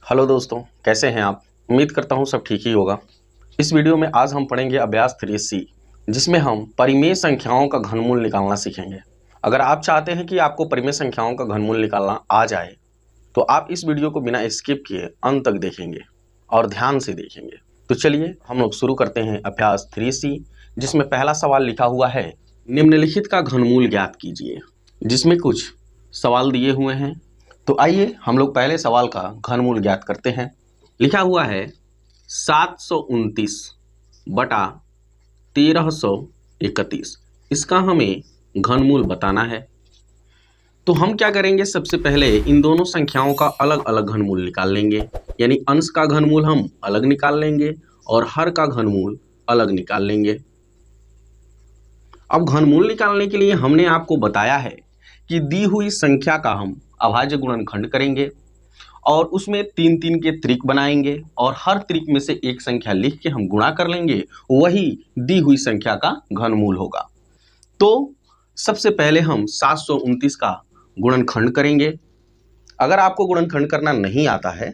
Hello दोस्तों, कैसे हैं आप। उम्मीद करता हूं सब ठीक ही होगा। इस वीडियो में आज हम पढ़ेंगे अभ्यास 3C, जिसमें हम परिमेय संख्याओं का घनमूल निकालना सीखेंगे। अगर आप चाहते हैं कि आपको परिमेय संख्याओं का घनमूल निकालना आ जाए तो आप इस वीडियो को बिना स्किप किए अंत तक देखेंगे और ध्यान से देखेंगे। तो चलिए हम लोग शुरू करते हैं अभ्यास 3C, जिसमें पहला सवाल लिखा हुआ है, निम्नलिखित का घनमूल ज्ञात कीजिए। जिसमें कुछ सवाल दिए हुए हैं, तो आइए हम लोग पहले सवाल का घनमूल ज्ञात करते हैं। लिखा हुआ है 729 बटा 1331। इसका हमें घनमूल बताना है। तो हम क्या करेंगे, सबसे पहले इन दोनों संख्याओं का अलग अलग घनमूल निकाल लेंगे। यानी अंश का घनमूल हम अलग निकाल लेंगे और हर का घनमूल अलग निकाल लेंगे। अब घनमूल निकालने के लिए हमने आपको बताया है कि दी हुई संख्या का हम अभाज्य गुणनखंड करेंगे और उसमें 3-3 के त्रिक बनाएंगे और हर त्रिक में से एक संख्या लिख के हम गुणा कर लेंगे, वही दी हुई संख्या का घनमूल होगा। तो सबसे पहले हम 729 का गुणनखंड करेंगे। अगर आपको गुणनखंड करना नहीं आता है,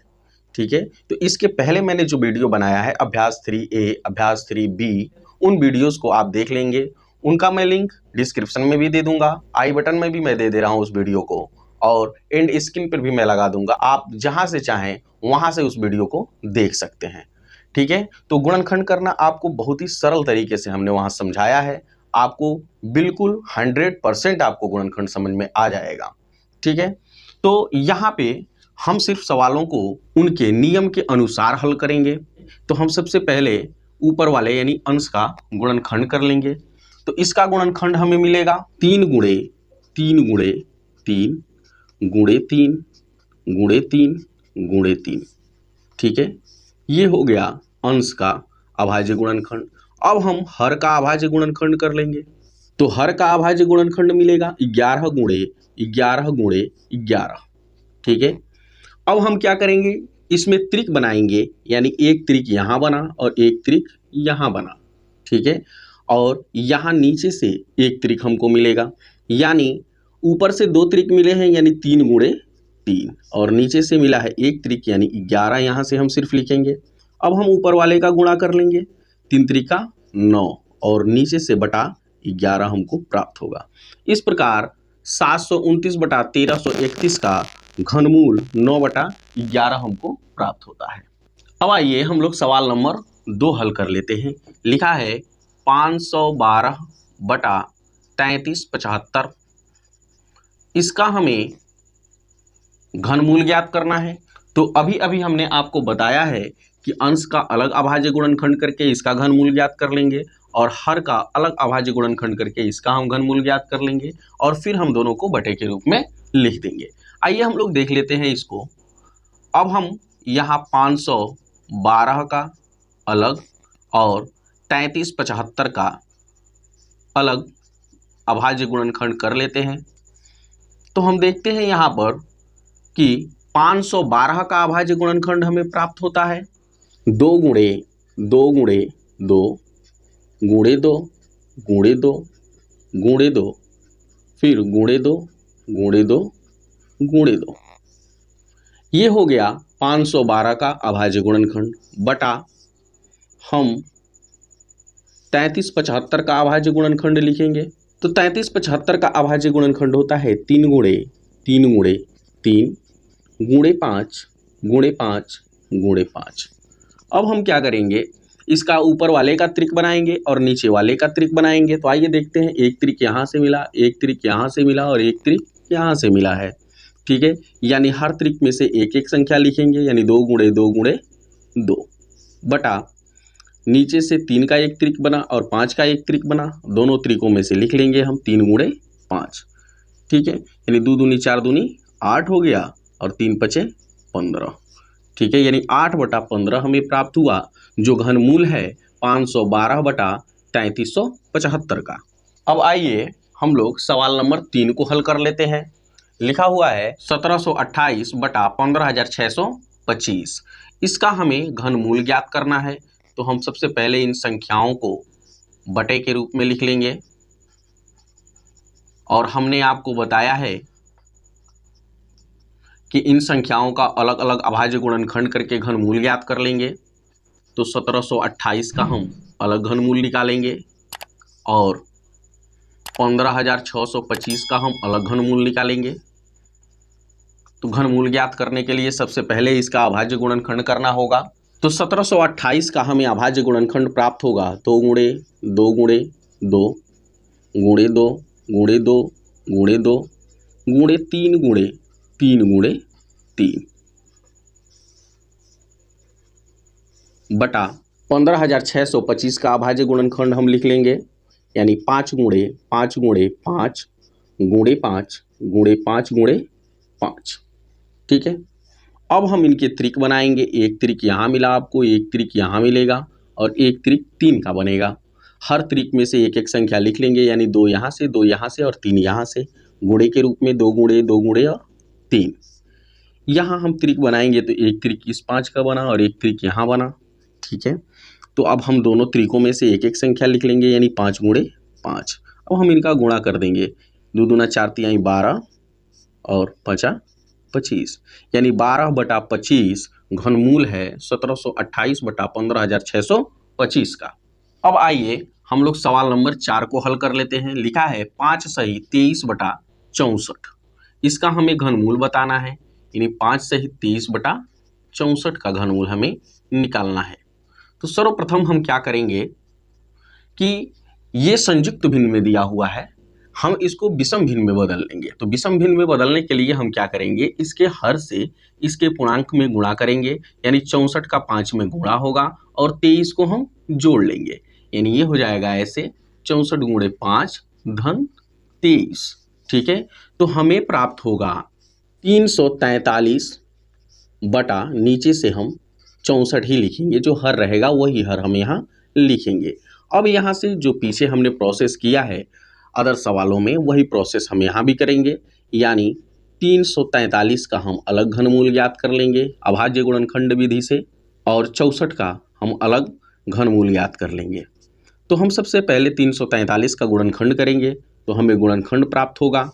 ठीक है, तो इसके पहले मैंने जो वीडियो बनाया है अभ्यास 3A, अभ्यास 3B, उन वीडियोस को आप देख लेंगे। उनका मैं लिंक डिस्क्रिप्शन में भी दे दूंगा, आई बटन में भी मैं दे रहा हूं उस वीडियो को, और एंड स्क्रीन पर भी मैं लगा दूंगा। आप जहां से चाहें वहां से उस वीडियो को देख सकते हैं। ठीक है, तो गुणनखंड करना आपको बहुत ही सरल तरीके से हमने वहां समझाया है। आपको बिल्कुल 100% आपको गुणनखंड समझ में आ जाएगा। ठीक है, तो यहाँ पे हम सिर्फ सवालों को उनके नियम के अनुसार हल करेंगे। तो हम सबसे पहले ऊपर वाले यानी अंश का गुणनखंड कर लेंगे। तो इसका गुणनखंड हमें मिलेगा 3 गुणे 3 गुणे 3 गुणे 3 गुणे 3 गुणे 3। ठीक है, ये हो गया अंश का अभाज्य गुणनखंड। अब हम हर का अभाज्य गुणनखंड कर लेंगे। तो हर का अभाज्य गुणनखंड मिलेगा 11 गुणे 11 गुणे 11। ठीक है, अब हम क्या करेंगे, इसमें त्रिक बनाएंगे। यानी एक त्रिक यहाँ बना और एक त्रिक यहाँ बना। ठीक है, और यहाँ नीचे से एक त्रिक हमको मिलेगा। यानी ऊपर से 2 त्रिक मिले हैं, यानी 3 गुणे 3, और नीचे से मिला है एक त्रिक यानी 11। यहाँ से हम सिर्फ लिखेंगे। अब हम ऊपर वाले का गुणा कर लेंगे, 3 त्रिका 9 और नीचे से बटा 11 हमको प्राप्त होगा। इस प्रकार 729 बटा 1331 का घनमूल 9 बटा 11 हमको प्राप्त होता है। अब आइए हम लोग सवाल नंबर 2 हल कर लेते हैं। लिखा है 512 बटा 3375। इसका हमें घनमूल ज्ञात करना है। तो अभी अभी हमने आपको बताया है कि अंश का अलग अभाज्य गुणनखंड करके इसका घनमूल ज्ञात कर लेंगे और हर का अलग अभाज्य गुणनखंड करके इसका हम घनमूल ज्ञात कर लेंगे और फिर हम दोनों को बटे के रूप में लिख देंगे। आइए हम लोग देख लेते हैं इसको। अब हम यहाँ 512 का अलग और 3375 का अलग अभाज्य गुणनखंड कर लेते हैं। तो हम देखते हैं यहाँ पर कि 512 का अभाज्य गुणनखंड हमें प्राप्त होता है 2 गुणे 2 गुणे 2 गुणे 2 गुणे 2 गुणे 2 फिर गुणे 2 गुणे 2 गुणे 2। ये हो गया 512 का अभाज्य गुणनखंड बटा हम 3375 का अभाज्य गुणनखंड लिखेंगे। तो 3375 का अभाज्य गुणनखंड होता है 3 गुणे 3 गुणे 3 गुणे 5 गुणे 5 गुणे 5। अब हम क्या करेंगे, इसका ऊपर वाले का त्रिक बनाएंगे और नीचे वाले का त्रिक बनाएंगे। तो आइए देखते हैं, एक त्रिक यहाँ से मिला, एक त्रिक यहाँ से मिला और एक त्रिक यहाँ से मिला है। ठीक है, यानी हर त्रिक में से एक एक संख्या लिखेंगे, यानी 2 गुणे 2 गुणे 2 बटा नीचे से 3 का एक त्रिक बना और 5 का एक त्रिक बना। दोनों त्रिकों में से लिख लेंगे हम 3 गुणे 5। ठीक है, यानी 2 दूनी 4 दूनी 8 हो गया और 3 पचे 15। ठीक है, यानी 8 बटा 15 हमें प्राप्त हुआ, जो घनमूल है 512 बटा 3375 का। अब आइए हम लोग सवाल नंबर 3 को हल कर लेते हैं। लिखा हुआ है 1728 बटा 15625। इसका हमें घनमूल ज्ञात करना है। तो हम सबसे पहले इन संख्याओं को बटे के रूप में लिख लेंगे और हमने आपको बताया है कि इन संख्याओं का अलग अलग अभाज्य गुणनखंड करके घनमूल ज्ञात कर लेंगे। तो 1728 का हम अलग घनमूल निकालेंगे और 15,625 का हम अलग घनमूल निकालेंगे। तो घनमूल ज्ञात करने के लिए सबसे पहले इसका अभाज्य गुणनखंड करना होगा। तो 1728 का हमें अभाज्य गुणनखंड प्राप्त होगा 2 गुणे 2 गुणे 2 गुणे 2 गुणे 2 गुणे 2 गुणे 3 गुणे 3 गुणे 3 बटा 15,625 का अभाज्य गुणनखंड हम लिख लेंगे, यानी 5 गुणे 5 गुणे 5 गुणे 5 गुणे 5 गुणे 5। ठीक है, अब हम इनके त्रिक बनाएंगे। एक त्रिक यहाँ मिला आपको, एक त्रिक यहाँ मिलेगा और एक त्रिक 3 का बनेगा। हर त्रिक में से एक एक संख्या लिख लेंगे, यानी 2 यहाँ से 2 यहाँ से और 3 यहाँ से, गुणे के रूप में 2 गुणे 2 गुणे और 3। यहाँ हम त्रिक बनाएंगे तो एक त्रिक इस 5 का बना और एक त्रिक यहाँ बना। ठीक है, तो अब हम दोनों त्रिकों में से एक एक संख्या लिख लेंगे, यानी 5 गुणे 5। अब हम इनका गुणा कर देंगे, 2 दूना 4 तिहाई 12 और 5 25, यानी 12 बटा 25 घनमूल है 1728 बटा 15,625 का। अब आइए हम लोग सवाल नंबर 4 को हल कर लेते हैं। लिखा है 5 सही 23 बटा 64, इसका हमें घनमूल बताना है, यानी 5 सही 23 बटा 64 का घनमूल हमें निकालना है। तो सर्वप्रथम हम क्या करेंगे कि ये संयुक्त भिन्न में दिया हुआ है, हम इसको विषम भिन्न में बदल लेंगे। तो विषम भिन्न में बदलने के लिए हम क्या करेंगे, इसके हर से इसके पूर्णांक में गुणा करेंगे, यानी 64 का 5 में गुणा होगा और 23 को हम जोड़ लेंगे, यानी ये हो जाएगा ऐसे 64 गुणे 5 धन 23। ठीक है, तो हमें प्राप्त होगा 343 बटा, नीचे से हम 64 ही लिखेंगे, जो हर रहेगा वही हर हम यहाँ लिखेंगे। अब यहाँ से जो पीछे हमने प्रोसेस किया है अदर सवालों में, वही प्रोसेस हम यहाँ भी करेंगे, यानी 343 का हम अलग घनमूल ज्ञात कर लेंगे अभाज्य गुणनखंड विधि से और 64 का हम अलग घनमूल ज्ञात कर लेंगे। तो हम सबसे पहले 343 का गुणनखंड करेंगे, तो हमें गुणनखंड प्राप्त होगा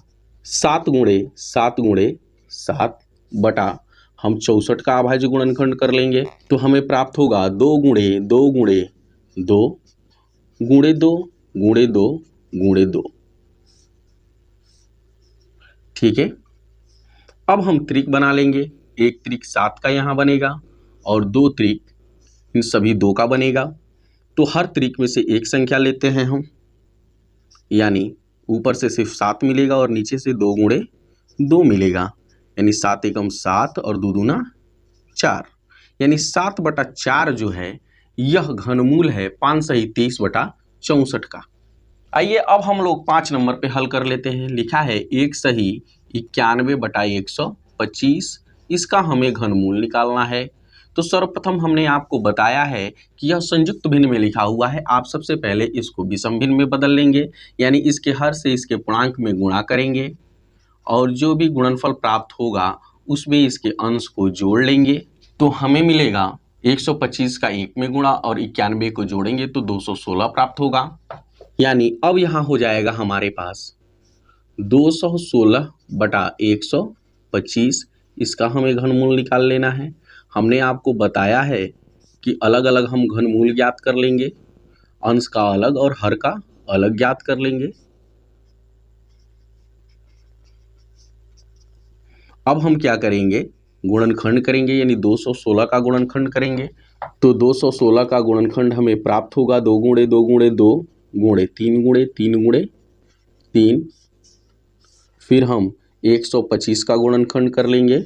7 गुणे 7 गुणे 7 बटा, हम 64 का अभाज्य गुणनखंड कर लेंगे, तो हमें प्राप्त होगा 2 गुणे 2 गुणे 2 गुणे 2 गुणे 2 गुणे 2। ठीक है, अब हम त्रिक बना लेंगे। एक त्रिक 7 का यहाँ बनेगा और 2 त्रिक इन सभी 2 का बनेगा। तो हर त्रिक में से एक संख्या लेते हैं हम, यानी ऊपर से सिर्फ 7 मिलेगा और नीचे से 2 गुणे 2 मिलेगा, यानी 7 एकम 7 और 2 दूना 4, यानी 7 बटा 4 जो है यह घनमूल है 5 सही 23 बटा 64 का। आइए अब हम लोग 5 नंबर पे हल कर लेते हैं। लिखा है 1 सही 91 बटा 125, इसका हमें घनमूल निकालना है। तो सर्वप्रथम हमने आपको बताया है कि यह संयुक्त भिन्न में लिखा हुआ है, आप सबसे पहले इसको विषम भिन्न में बदल लेंगे, यानी इसके हर से इसके पूर्णांक में गुणा करेंगे और जो भी गुणनफल प्राप्त होगा उसमें इसके अंश को जोड़ लेंगे। तो हमें मिलेगा 125 का 1 में गुणा और 91 को जोड़ेंगे तो 216 प्राप्त होगा, यानी अब यहाँ हो जाएगा हमारे पास 216 बटा 125, इसका हमें घनमूल निकाल लेना है। हमने आपको बताया है कि अलग अलग हम घनमूल ज्ञात कर लेंगे, अंश का अलग और हर का अलग ज्ञात कर लेंगे। अब हम क्या करेंगे, गुणनखंड करेंगे, यानी 216 का गुणनखंड करेंगे। तो 216 का गुणनखंड हमें प्राप्त होगा 2 गुणे 2 गुणे 2 गुणे 3 गुणे 3 गुणे 3। फिर हम 125 का गुणनखंड कर लेंगे,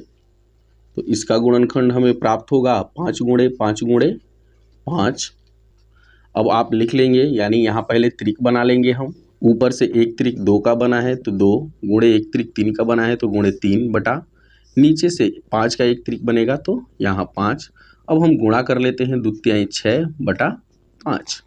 तो इसका गुणनखंड हमें प्राप्त होगा 5 गुणे 5 गुणे 5। अब आप लिख लेंगे, यानी यहाँ पहले त्रिक बना लेंगे हम। ऊपर से एक त्रिक 2 का बना है तो 2 गुणे एक त्रिक 3 का बना है तो गुणे 3 बटा, नीचे से 5 का एक त्रिक बनेगा तो यहाँ 5। अब हम गुणा कर लेते हैं, 2 तिहाई 6 बटा 5,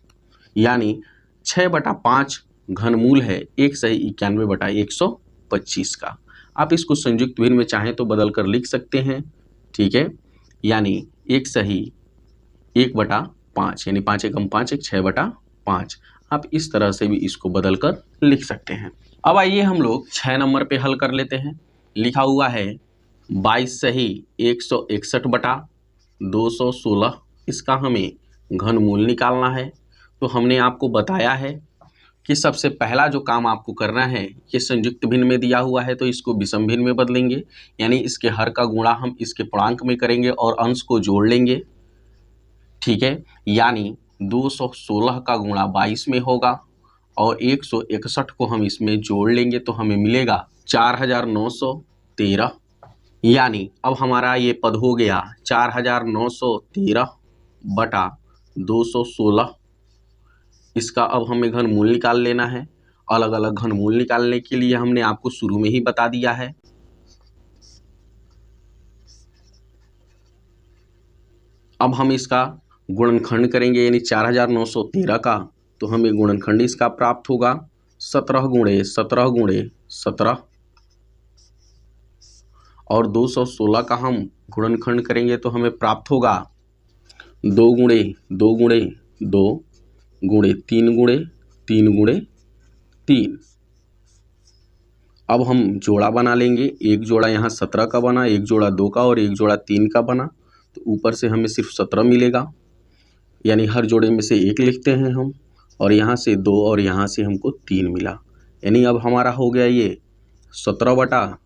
यानी 6 बटा 5 घनमूल है 1 सही 91 बटा 125 का। आप इसको संयुक्त भिन्न में चाहें तो बदल कर लिख सकते हैं। ठीक है, यानी 1 सही 1 बटा 5, यानी 5 एकम 5 1 6 बटा 5। आप इस तरह से भी इसको बदल कर लिख सकते हैं। अब आइए हम लोग 6 नंबर पे हल कर लेते हैं। लिखा हुआ है 22 सही 161 बटा 216, इसका हमें घनमूल निकालना है। तो हमने आपको बताया है कि सबसे पहला जो काम आपको करना है, ये संयुक्त भिन्न में दिया हुआ है तो इसको विषम भिन्न में बदलेंगे, यानी इसके हर का गुणा हम इसके पूर्णांक में करेंगे और अंश को जोड़ लेंगे। ठीक है, यानी 216 का गुणा 22 में होगा और 161 को हम इसमें जोड़ लेंगे तो हमें मिलेगा 4913। यानी अब हमारा ये पद हो गया 4913 बटा 216। इसका अब हमें घनमूल निकाल लेना है। अलग अलग घनमूल निकालने के लिए हमने आपको शुरू में ही बता दिया है। अब हम इसका गुणनखंड करेंगे, यानी 4913 का, तो हमें गुणनखंड इसका प्राप्त होगा 17 गुणे 17 गुणे 17, और 216 का हम गुणनखंड करेंगे तो हमें प्राप्त होगा 2 गुणे 2 गुणे 2 गुणे 3 गुणे 3 गुणे 3। अब हम जोड़ा बना लेंगे। एक जोड़ा यहाँ 17 का बना, एक जोड़ा 2 का और एक जोड़ा 3 का बना, तो ऊपर से हमें सिर्फ 17 मिलेगा, यानी हर जोड़े में से एक लिखते हैं हम, और यहाँ से 2 और यहाँ से हमको 3 मिला, यानी अब हमारा हो गया ये 17 बटा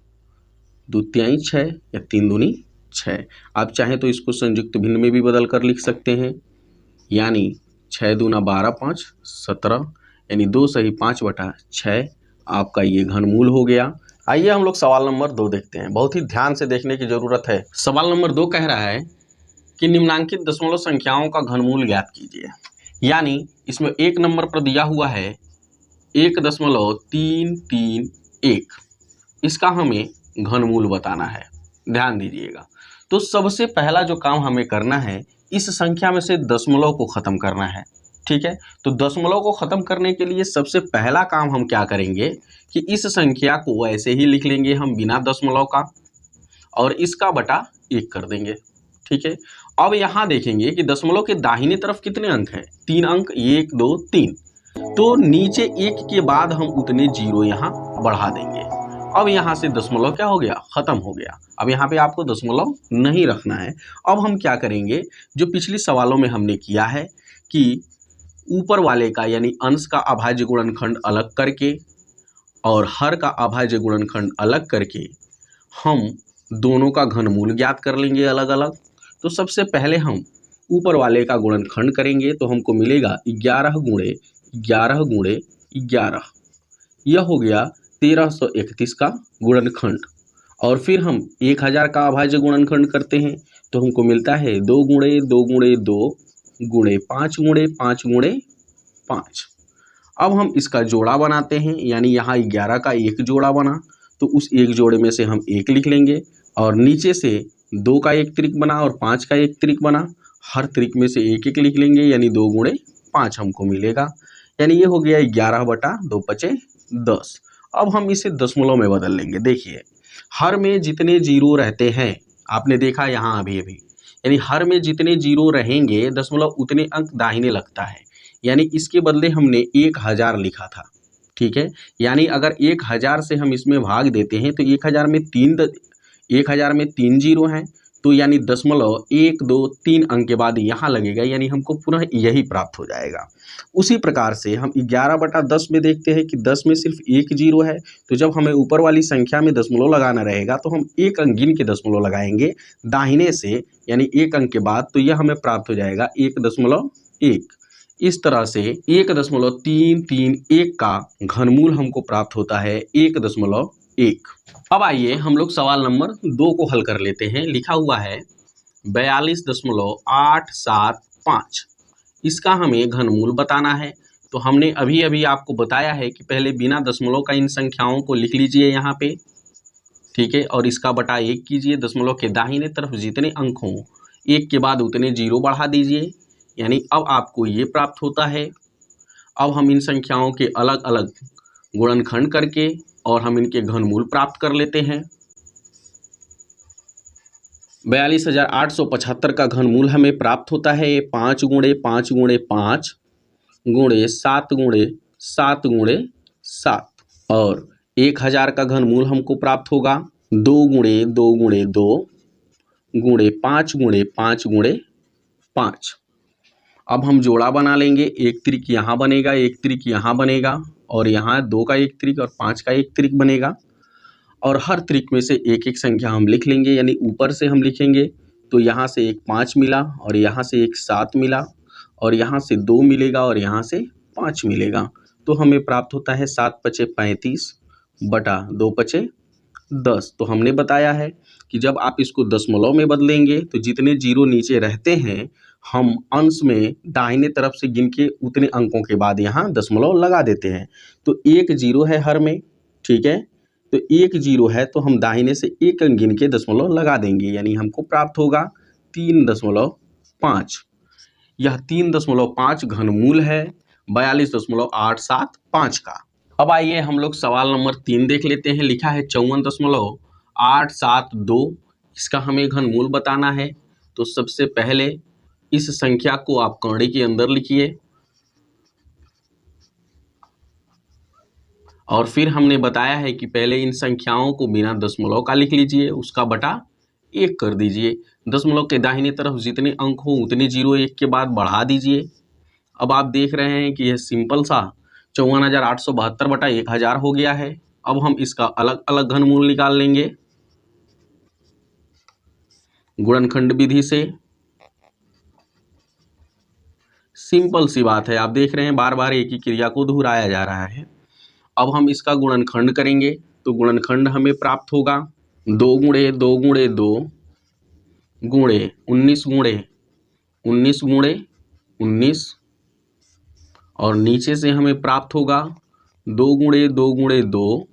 2 तिहाई 6 या 3 दूनी 6। आप चाहें तो इसको संयुक्त भिन्न में भी बदल कर लिख सकते हैं, यानी 6 दूना 12 5 17, यानी 2 सही 5 बटा 6 आपका ये घनमूल हो गया। आइए हम लोग सवाल नंबर 2 देखते हैं। बहुत ही ध्यान से देखने की जरूरत है। सवाल नंबर 2 कह रहा है कि निम्नांकित दशमलव संख्याओं का घनमूल ज्ञात कीजिए। यानी इसमें एक नंबर पर दिया हुआ है 1.331, इसका हमें घनमूल बताना है। ध्यान दीजिएगा। तो सबसे पहला जो काम हमें करना है, इस संख्या में से दशमलव को खत्म करना है। ठीक है, तो दशमलव को खत्म करने के लिए सबसे पहला काम हम क्या करेंगे कि इस संख्या को ऐसे ही लिख लेंगे हम बिना दशमलव का, और इसका बटा 1 कर देंगे। ठीक है, अब यहाँ देखेंगे कि दशमलव के दाहिने तरफ कितने अंक हैं, 3 अंक, 1 2 3, तो नीचे 1 के बाद हम उतने जीरो यहाँ बढ़ा देंगे। अब यहाँ से दशमलव क्या हो गया, खत्म हो गया। अब यहाँ पे आपको दशमलव नहीं रखना है। अब हम क्या करेंगे, जो पिछले सवालों में हमने किया है कि ऊपर वाले का यानी अंश का अभाज्य गुणनखंड अलग करके और हर का अभाज्य गुणनखंड अलग करके हम दोनों का घनमूल ज्ञात कर लेंगे अलग अलग। तो सबसे पहले हम ऊपर वाले का गुणनखंड करेंगे तो हमको मिलेगा 11 गुणे 11 गुणे 11, यह हो गया 1331 का गुणनखंड। और फिर हम 1000 का अभाज्य गुणनखंड करते हैं तो हमको मिलता है 2 गुणे 2 गुणे 2 गुणे 5 गुणे 5 गुणे 5। अब हम इसका जोड़ा बनाते हैं, यानी यहाँ 11 का एक जोड़ा बना तो उस एक जोड़े में से हम 1 लिख लेंगे, और नीचे से 2 का एक त्रिक बना और 5 का एक त्रिक बना, हर त्रिक में से 1 1 लिख लेंगे, यानी 2 गुणे 5 हमको मिलेगा, यानी ये हो गया 11 बटा 2 पचे 10। अब हम इसे दशमलव में बदल लेंगे। देखिए, हर में जितने जीरो रहते हैं, आपने देखा यहाँ अभी अभी, यानी हर में जितने जीरो रहेंगे दशमलव उतने अंक दाहिने लगता है, यानी इसके बदले हमने 1000 लिखा था। ठीक है, यानी अगर 1000 से हम इसमें भाग देते हैं तो 1000 में 3 जीरो हैं, तो यानी दशमलव 1 2 3 अंक के बाद यहाँ लगेगा, यानी हमको पुनः यही प्राप्त हो जाएगा। उसी प्रकार से हम 11 बटा 10 में देखते हैं कि 10 में सिर्फ 1 जीरो है, तो जब हमें ऊपर वाली संख्या में दशमलव लगाना रहेगा तो हम 1 अंक गिन के दशमलव लगाएंगे दाहिने से, यानी 1 अंक के बाद, तो यह हमें प्राप्त हो जाएगा 1.1। इस तरह से 1.331 का घनमूल हमको प्राप्त होता है 1.1। अब आइए हम लोग सवाल नंबर 2 को हल कर लेते हैं। लिखा हुआ है 42.875, इसका हमें घनमूल बताना है। तो हमने अभी अभी आपको बताया है कि पहले बिना दशमलव का इन संख्याओं को लिख लीजिए यहाँ पे। ठीक है, और इसका बटा 1 कीजिए। दशमलव के दाहिने तरफ जितने अंक हों 1 के बाद उतने जीरो बढ़ा दीजिए, यानी अब आपको ये प्राप्त होता है। अब हम इन संख्याओं के अलग अलग गुणनखंड करके और हम इनके घनमूल प्राप्त कर लेते हैं। 42,875 का घनमूल हमें प्राप्त होता है 5 गुणे 5 गुणे 5 गुणे 7 गुणे 7 गुणे 7, और 1000 का घनमूल हमको प्राप्त होगा 2 गुणे 2 गुणे 2 गुणे 5 गुणे 5 गुणे 5। अब हम जोड़ा बना लेंगे, एक त्रिक यहाँ बनेगा, एक त्रिक यहाँ बनेगा, और यहाँ 2 का एक त्रिक और 5 का एक त्रिक बनेगा। और हर त्रिक में से एक एक संख्या हम लिख लेंगे, यानी ऊपर से हम लिखेंगे तो यहाँ से एक 5 मिला, और यहाँ से एक 7 मिला, और यहाँ से 2 मिलेगा, और यहाँ से 5 मिलेगा। तो हमें प्राप्त होता है 7 पचे 35 बटा 2 पचे 10। तो हमने बताया है कि जब आप इसको दशमलव में बदलेंगे तो जितने जीरो नीचे रहते हैं हम अंश में दाहिने तरफ से गिन के उतने अंकों के बाद यहाँ दशमलव लगा देते हैं। तो एक जीरो है हर में, ठीक है, तो एक जीरो है तो हम दाहिने से एक अंक गिन के दशमलव लगा देंगे, यानी हमको प्राप्त होगा 3.5। यह 3.5 घनमूल है 42.875 का। अब आइए हम लोग सवाल नंबर 3 देख लेते हैं। लिखा है 54.872, इसका हमें घनमूल बताना है। तो सबसे पहले इस संख्या को आप कौड़े के अंदर लिखिए, और फिर हमने बताया है कि पहले इन संख्याओं को बिना दशमलव का लिख लीजिए, उसका बटा 1 कर दीजिए। दशमलव के दाहिने तरफ जितने अंक हो उतने जीरो एक के बाद बढ़ा दीजिए। अब आप देख रहे हैं कि यह सिंपल सा 54,872 बटा 1000 हो गया है। अब हम इसका अलग अलग घनमूल निकाल लेंगे गुणनखंड विधि से। सिंपल सी बात है, आप देख रहे हैं बार बार एक ही क्रिया को दोहराया जा रहा है। अब हम इसका गुणनखंड करेंगे तो गुणनखंड हमें प्राप्त होगा 2 गुणे 2 गुणे 2 गुणे 19 गुणे 19 गुणे 19, और नीचे से हमें प्राप्त होगा 2 गुणे 2 गुणे 2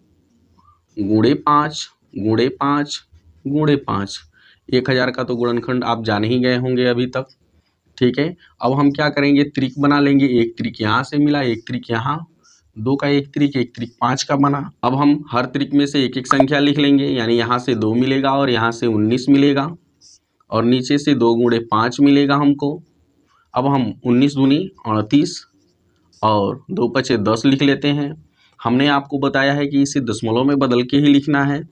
गुणे 5 गुणे 5 गुणे 5। 1000 का तो गुणनखंड आप जान ही गए होंगे अभी तक, ठीक है। अब हम क्या करेंगे, त्रिक बना लेंगे। एक त्रिक यहाँ से मिला, एक त्रिक यहाँ, 2 का एक त्रिक 5 का बना। अब हम हर त्रिक में से एक एक संख्या लिख लेंगे, यानी यहाँ से 2 मिलेगा और यहाँ से 19 मिलेगा, और नीचे से 2 गुणे 5 मिलेगा हमको। अब हम 19 दूनी 38 और 2 पचे 10 लिख लेते हैं। हमने आपको बताया है कि इसे दशमलव में बदल के ही लिखना है,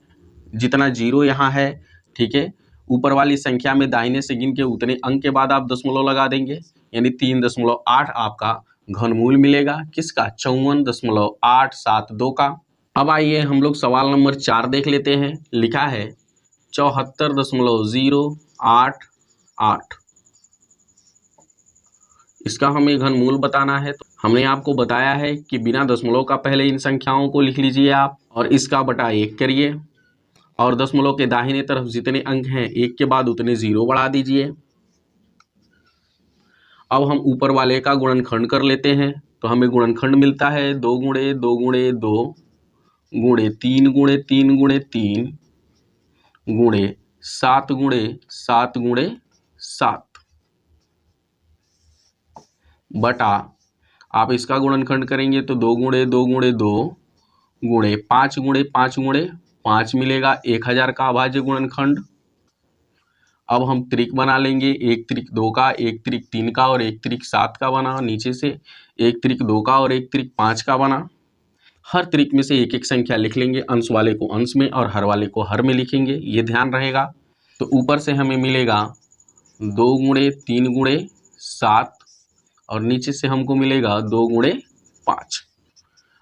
जितना जीरो यहाँ है, ठीक है। ऊपर वाली संख्या में दाहिने से गिन के उतने अंक के बाद आप दशमलव लगा देंगे, यानी 3.8 आपका घनमूल मिलेगा। किसका? 54.872 का। अब आइए हम लोग सवाल नंबर 4 देख लेते हैं। लिखा है 74.088, इसका हमें घनमूल बताना है। तो हमने आपको बताया है कि बिना दशमलव का पहले इन संख्याओं को लिख लीजिए आप, और इसका बटा 1 करिए, और दशमलव के दाहिने तरफ जितने अंक हैं एक के बाद उतने जीरो बढ़ा दीजिए। अब हम ऊपर वाले का गुणनखंड कर लेते हैं। तो हमें गुणनखंड मिलता है 2 गुणे 2 गुणे 2 गुणे 3 गुणे 3 गुणे 3 गुणे 7 गुणे 7 गुणे 7 बटा, आप इसका गुणनखंड करेंगे तो 2 गुणे 2 गुणे 2 गुणे 5 गुणे 5 गुणे 5 मिलेगा। 1000 का अभाज्य गुणनखंड। अब हम त्रिक बना लेंगे, एक त्रिक 2 का, एक त्रिक 3 का और एक त्रिक 7 का बना। नीचे से एक त्रिक 2 का और एक त्रिक 5 का बना। हर त्रिक में से एक एक संख्या लिख लेंगे, अंश वाले को अंश में और हर वाले को हर में लिखेंगे, ये ध्यान रहेगा। तो ऊपर से हमें मिलेगा 2 गुणे 3 गुणे 7, और नीचे से हमको मिलेगा 2 गुणे 5।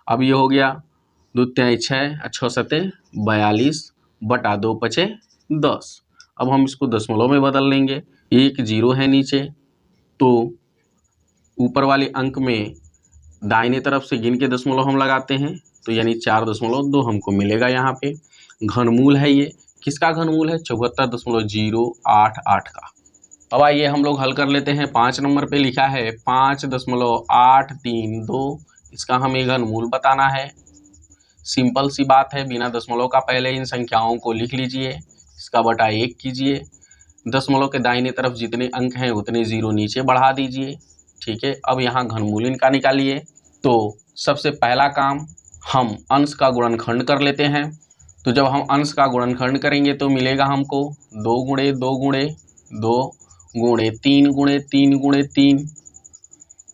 अब ये हो गया 2 तिहाई 6 और 6 सते 42 बटा 2 पचे 10। अब हम इसको दशमलव में बदल लेंगे। एक जीरो है नीचे, तो ऊपर वाले अंक में दाहिने तरफ से गिन के दशमलव हम लगाते हैं, तो यानी 4.2 हमको मिलेगा यहाँ पे। घनमूल है ये, किसका घनमूल है? 74.088 का। अब आइए हम लोग हल कर लेते हैं। 5 नंबर पे लिखा है 5.832, इसका हमें घनमूल बताना है। सिंपल सी बात है, बिना दशमलव का पहले इन संख्याओं को लिख लीजिए, इसका बटा 1 कीजिए। दशमलव के दाहिने तरफ जितने अंक हैं उतने जीरो नीचे बढ़ा दीजिए, ठीक है। अब यहाँ घनमूल इनका निकालिए। तो सबसे पहला काम हम अंश का गुणनखंड कर लेते हैं। तो जब हम अंश का गुणनखंड करेंगे तो मिलेगा हमको 2 गुणे 2 गुणे 2 गुणे 3 गुणे 3 गुणे 3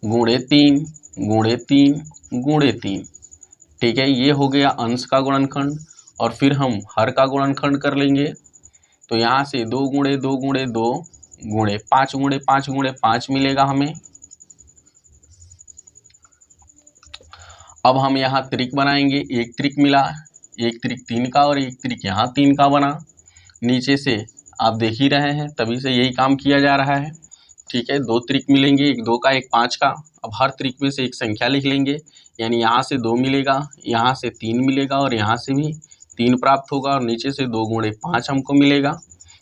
गुणे 3 गुणे 3 गुणे 3, ठीक है। ये हो गया अंश का गुणनखंड। और फिर हम हर का गुणनखंड कर लेंगे। तो यहाँ से 2 गुणे 2 गुणे 2 गुणे 5 गुणे 5 गुणे 5 मिलेगा हमें। अब हम यहाँ त्रिक बनाएंगे, एक त्रिक मिला, एक त्रिक 3 का और एक त्रिक यहाँ 3 का बना। नीचे से आप देख ही रहे हैं, तभी से यही काम किया जा रहा है। ठीक है, 2 त्रिक मिलेंगे, एक 2 का एक 5 का। अब हर त्रिक में से एक संख्या लिख लेंगे, यानी यहाँ से 2 मिलेगा, यहाँ से 3 मिलेगा और यहाँ से भी 3 प्राप्त होगा और नीचे से 2 गुणे 5 हमको मिलेगा।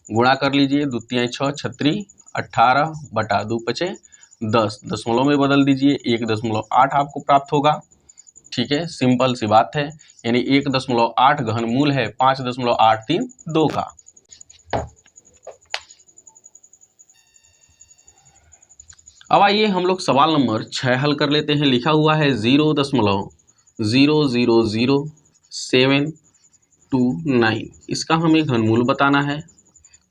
गुणा कर लीजिए, 2 तियाई 6 छत्री 18 बटा 2 पचे 10, दशमलव में बदल दीजिए, 1.8 आपको प्राप्त होगा। ठीक है, सिंपल सी बात है, यानी 1.8 घनमूल है 5.832 का। अब आइए हम लोग सवाल नंबर 6 हल कर लेते हैं। लिखा हुआ है 0.00729, इसका हमें घनमूल बताना है।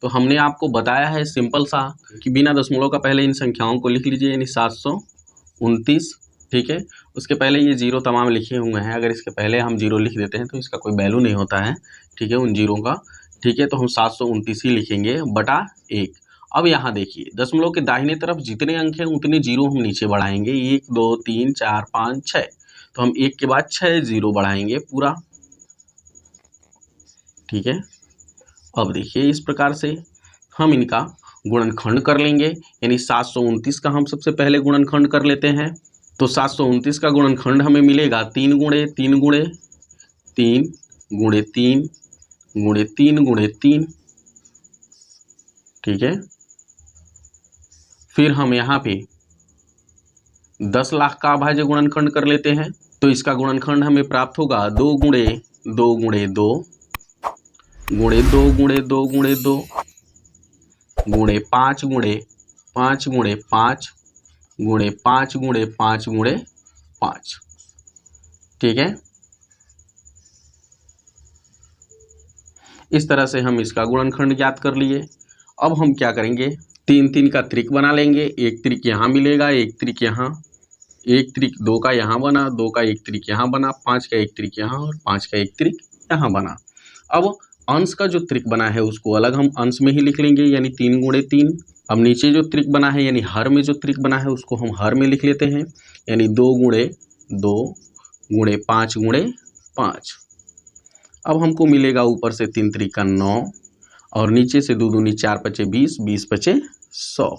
तो हमने आपको बताया है सिंपल सा कि बिना दशमलव का पहले इन संख्याओं को लिख लीजिए, यानी 729। ठीक है, उसके पहले ये 0 तमाम लिखे हुए हैं, अगर इसके पहले हम 0 लिख देते हैं तो इसका कोई वैल्यू नहीं होता है। ठीक है, उन 0 का। ठीक है, तो हम 729 ही लिखेंगे बटा 1। अब यहाँ देखिए, दशमलव के दाहिने तरफ जितने अंक हैं उतने 0 हम नीचे बढ़ाएंगे, 1 2 3 4 5 6। तो हम 1 के बाद 6 0 बढ़ाएंगे पूरा। ठीक है, अब देखिए इस प्रकार से हम इनका गुणनखंड कर लेंगे, यानी 729 का हम सबसे पहले गुणनखंड कर लेते हैं। तो 729 का गुणनखंड हमें मिलेगा 3 गुणे 3 गुणे 3 गुणे 3 गुणे 3 गुणे 3। ठीक है, फिर हम यहाँ पे 10 लाख का अभाज्य गुणनखंड कर लेते हैं। तो इसका गुणनखंड हमें प्राप्त होगा 2 गुणे 2 गुणे 2 गुणे 2 गुणे 2 गुणे 2 गुणे 5 गुणे 5 गुणे 5 गुणे 5 गुणे 5 गुणे 5। ठीक है, इस तरह से हम इसका गुणनखंड ज्ञात कर लिए। अब हम क्या करेंगे, 3 3 का त्रिक बना लेंगे। एक त्रिक यहाँ मिलेगा, एक त्रिक यहाँ, एक त्रिक 2 का यहाँ बना, 2 का एक त्रिक यहाँ बना, 5 का एक त्रिक यहाँ और 5 का एक त्रिक यहाँ बना। अब अंश का जो त्रिक बना है उसको अलग हम अंश में ही लिख लेंगे, यानी 3 गुणे 3। अब नीचे जो त्रिक बना है यानी हर में जो त्रिक बना है उसको हम हर में लिख लेते हैं, यानी 2 गुणे 2 गुणे 5 गुणे 5। अब हमको मिलेगा ऊपर से 3 त्रिक का 9 और नीचे से 2 दूनी 4 पचे 20 20 पचे 100।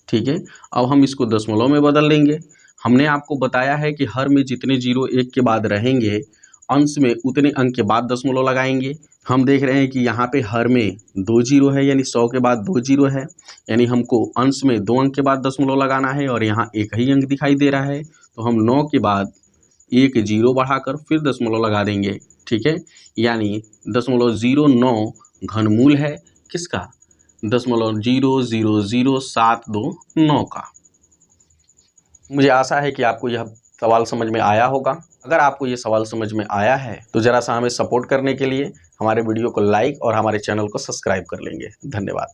ठीक है, अब हम इसको दशमलव में बदल लेंगे। हमने आपको बताया है कि हर में जितने 0 1 के बाद रहेंगे, अंश में उतने अंक के बाद दशमलव लगाएंगे। हम देख रहे हैं कि यहाँ पे हर में 2 0 है, यानी 100 के बाद 2 0 है, यानी हमको अंश में 2 अंक के बाद दशमलव लगाना है और यहाँ एक ही अंक दिखाई दे रहा है। तो हम 9 के बाद 1 0 बढ़ाकर फिर दशमलव लगा देंगे। ठीक है, यानी 0.09 घनमूल है किसका, 0.00729 का। मुझे आशा है कि आपको यह सवाल समझ में आया होगा। अगर आपको ये सवाल समझ में आया है तो ज़रा सा हमें सपोर्ट करने के लिए हमारे वीडियो को लाइक और हमारे चैनल को सब्सक्राइब कर लेंगे। धन्यवाद।